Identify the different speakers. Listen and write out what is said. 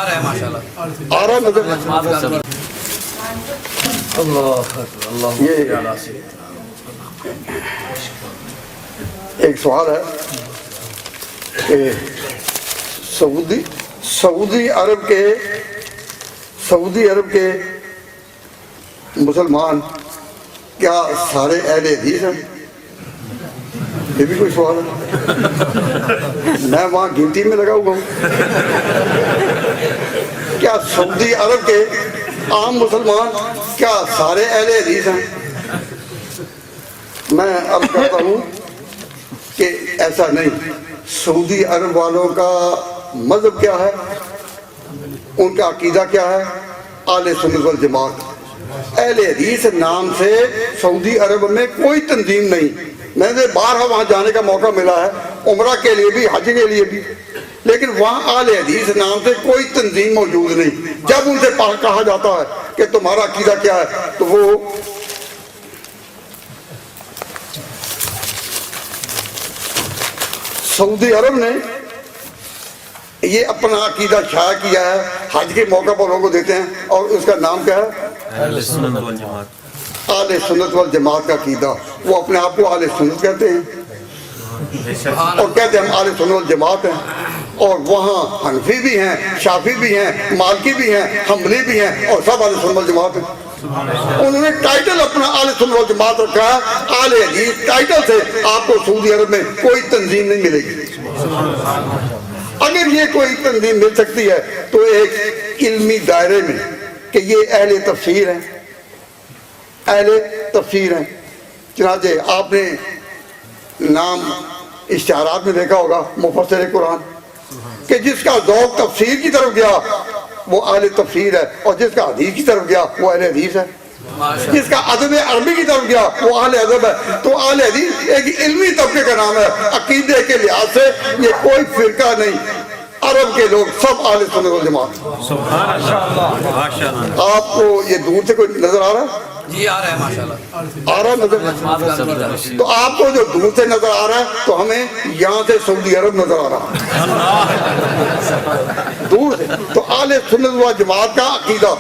Speaker 1: آ رہا
Speaker 2: نظر یہ ایک سوال ہے کہ سعودی عرب کے مسلمان کیا سارے اہل حدیث ہیں؟ یہ بھی کوئی سوال ہے؟ میں وہاں گنتی میں لگا ہوا ہوں۔ کیا سعودی عرب کے عام مسلمان کیا سارے اہل حدیث ہیں؟ میں عرض کرتا ہوں کہ ایسا نہیں۔ سعودی عرب والوں کا مذہب کیا ہے، ان کا عقیدہ کیا ہے؟ اہل سنت والجماعت۔ اہل حدیث نام سے سعودی عرب میں کوئی تنظیم نہیں۔ میں نے بارہا وہاں جانے کا موقع ملا ہے، عمرہ کے لیے بھی، حج کے لیے بھی، لیکن وہاں اہل حدیث نام سے کوئی تنظیم موجود نہیں۔ جب ان سے کہا جاتا ہے کہ تمہارا عقیدہ کیا ہے تو وہ سعودی عرب نے یہ اپنا عقیدہ شائع کیا ہے، حج کے موقع پر لوگوں کو دیتے ہیں، اور اس کا نام کیا ہے؟ اہل سنت والجماعت۔ اہل سنت والجماعت کا عقیدہ، وہ اپنے آپ کو اہل سنت کہتے ہیں اور کہتے ہیں ہم اہل سنت والجماعت ہیں، اور وہاں حنفی بھی ہیں، شافعی بھی ہیں، مالکی بھی ہیں، حنبلی بھی ہیں، اور سب اہل سنت والجماعت ہیں۔ انہوں نے ٹائٹل اپنا اہل سنت والجماعت رکھا ہے۔ اہل حدیث ٹائٹل سے آپ کو سعودی عرب میں کوئی تنظیم نہیں ملے گی۔ اگر یہ کوئی تنظیم مل سکتی ہے تو ایک علمی دائرے میں کہ یہ اہل تفسیر ہیں، اہل تفسیر ہیں۔ چنانچہ آپ نے نام اشتہارات میں دیکھا ہوگا مفسر قرآن، کہ جس کا ذوق تفسیر کی طرف گیا وہ اہل تفسیر ہے، اور جس کا حدیث کی طرف گیا وہ اہل حدیث ہے، جس کا ادب عربی کی طرف گیا وہ اہل ادب ہے۔ تو اہل حدیث ایک علمی طبقے کا نام ہے۔ عقیدے کے لحاظ سے یہ کوئی فرقہ نہیں، عرب کے لوگ سب اہل سنت والجماعت۔ آپ کو یہ دور سے کوئی نظر آ رہا ہے؟
Speaker 1: جی آ رہا ہے ماشاءاللہ۔
Speaker 2: آ رہا ہے نظر؟ تو آپ کو جو دور سے نظر آ رہا ہے تو ہمیں یہاں سے سعودی عرب نظر آ رہا ہے دور سے۔ تو اہل سنت والجماعت کا عقیدہ